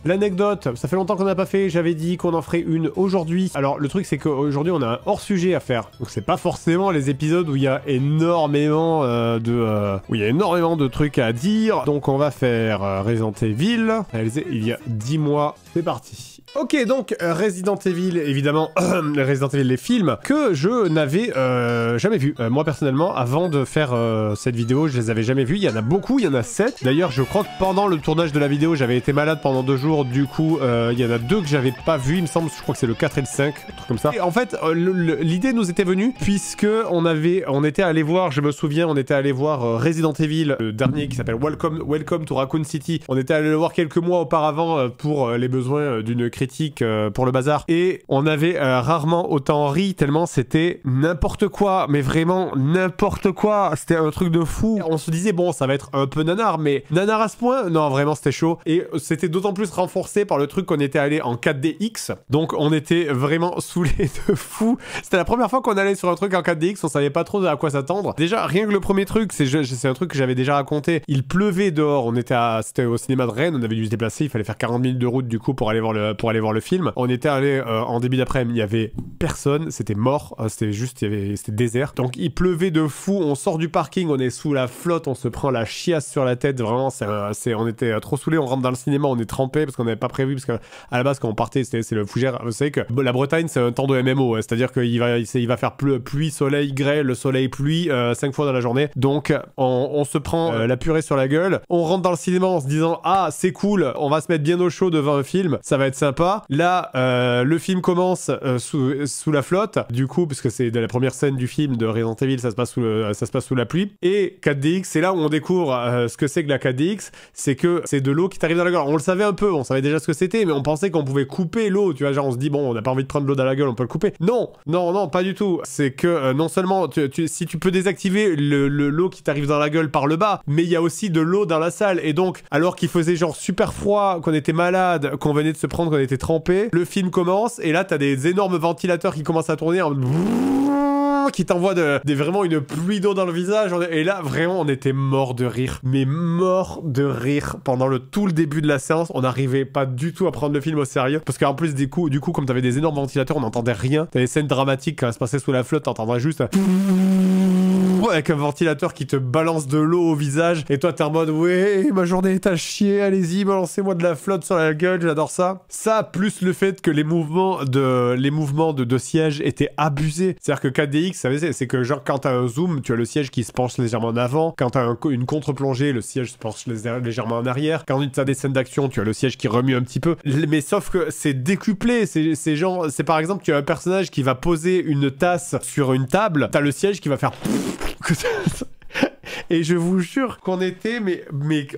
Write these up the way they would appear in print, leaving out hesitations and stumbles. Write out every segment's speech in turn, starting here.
L'anecdote, ça fait longtemps qu'on n'a pas fait, j'avais dit qu'on en ferait une aujourd'hui. Alors le truc c'est qu'aujourd'hui on a un hors sujet à faire. Donc c'est pas forcément les épisodes où il y a énormément de trucs à dire. Donc on va faire Resident Evil, réalisé il y a 10 mois. C'est parti. Ok, donc Resident Evil, évidemment, Resident Evil, les films, que je n'avais jamais vus. Moi, personnellement, avant de faire cette vidéo, je les avais jamais vus. Il y en a beaucoup, il y en a 7. D'ailleurs, je crois que pendant le tournage de la vidéo, j'avais été malade pendant 2 jours. Du coup, il y en a 2 que j'avais pas vus, il me semble. Je crois que c'est le 4 et le 5, un truc comme ça. Et en fait, l'idée nous était venue, puisque on était allé voir, je me souviens, on était allé voir Resident Evil, le dernier qui s'appelle Welcome to Raccoon City. On était allé le voir quelques mois auparavant pour les besoins d'une critique pour le bazar, et on avait rarement autant ri tellement c'était n'importe quoi, mais vraiment n'importe quoi, c'était un truc de fou. On se disait bon, ça va être un peu nanar, mais nanar à ce point, non, vraiment c'était chaud, et c'était d'autant plus renforcé par le truc qu'on était allé en 4DX, donc on était vraiment saoulés de fou. C'était la première fois qu'on allait sur un truc en 4DX, on savait pas trop à quoi s'attendre. Déjà rien que le premier truc, c'est un truc que j'avais déjà raconté, il pleuvait dehors, c'était au cinéma de Rennes, on avait dû se déplacer, il fallait faire 40 minutes de route du coup pour aller voir le film. On était allé en début d'après-midi, il y avait personne, c'était mort, c'était désert. Donc il pleuvait de fou, on sort du parking, on est sous la flotte, on se prend la chiasse sur la tête, vraiment, on était trop saoulés, on rentre dans le cinéma, on est trempé parce qu'on n'avait pas prévu, parce qu'à la base quand on partait, c'est le fougère. Vous savez que la Bretagne c'est un temps de MMO, hein, c'est-à-dire qu'il va faire pluie, soleil, grêle, soleil, pluie 5 fois dans la journée. Donc on se prend la purée sur la gueule, on rentre dans le cinéma en se disant ah c'est cool, on va se mettre bien au chaud devant un film, ça va être sympa. Là, le film commence sous la flotte, du coup, parce que c'est de la première scène du film de Resident Evil, ça se passe sous la pluie. Et 4DX, c'est là où on découvre ce que c'est que la 4DX, c'est que c'est de l'eau qui t'arrive dans la gueule. On le savait un peu, on savait déjà ce que c'était, mais on pensait qu'on pouvait couper l'eau, tu vois, genre on se dit bon, on n'a pas envie de prendre l'eau dans la gueule, on peut le couper. Non, non, non, pas du tout. C'est que non seulement si tu peux désactiver l'eau qui t'arrive dans la gueule par le bas, mais il y a aussi de l'eau dans la salle. Et donc, alors qu'il faisait genre super froid, qu'on était malade, qu'on venait de se prendre, qu'on était trempé, le film commence et là t'as des énormes ventilateurs qui commencent à tourner qui t'envoient vraiment une pluie d'eau dans le visage, et là vraiment on était mort de rire, mais mort de rire pendant tout le début de la séance. On n'arrivait pas du tout à prendre le film au sérieux, parce qu'en plus du coup comme t'avais des énormes ventilateurs, on n'entendait rien. T'avais des scènes dramatiques quand ça se passait sous la flotte, t'entendrais juste avec un ventilateur qui te balance de l'eau au visage, et toi t'es en mode ouais, ma journée est à chier, allez-y, balancez-moi de la flotte sur la gueule, j'adore ça. Ça, plus le fait que les mouvements de siège étaient abusés. C'est-à-dire que 4DX, c'est que genre quand t'as un zoom, tu as le siège qui se penche légèrement en avant, quand t'as une contre-plongée, le siège se penche légèrement en arrière, quand t'as des scènes d'action, tu as le siège qui remue un petit peu, mais sauf que c'est décuplé, c'est par exemple, tu as un personnage qui va poser une tasse sur une table, t'as le siège qui va faire et je vous jure qu'on était, mais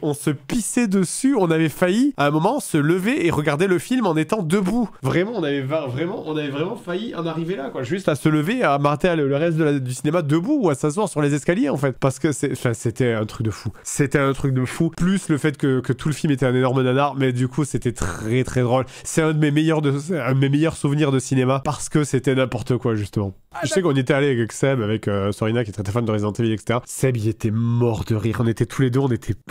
on se pissait dessus, on avait failli, à un moment, se lever et regarder le film en étant debout. Vraiment, on avait vraiment failli en arriver là, quoi. Juste à se lever et à mater le reste du cinéma debout, ou à s'asseoir sur les escaliers, en fait. Parce que c'était un truc de fou. C'était un truc de fou. Plus le fait que tout le film était un énorme nanar, mais du coup, c'était très très drôle. C'est un de mes meilleurs souvenirs de cinéma, parce que c'était n'importe quoi, justement. Je sais qu'on y était allé avec Seb, avec Sorina, qui est très fan de Resident Evil, etc. Seb, il était mort de rire. On était tous les deux,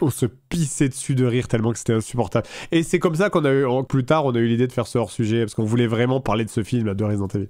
on se pissait dessus de rire tellement que c'était insupportable. Et c'est comme ça qu'on a eu, plus tard, on a eu l'idée de faire ce hors-sujet, parce qu'on voulait vraiment parler de ce film, là, de Resident Evil.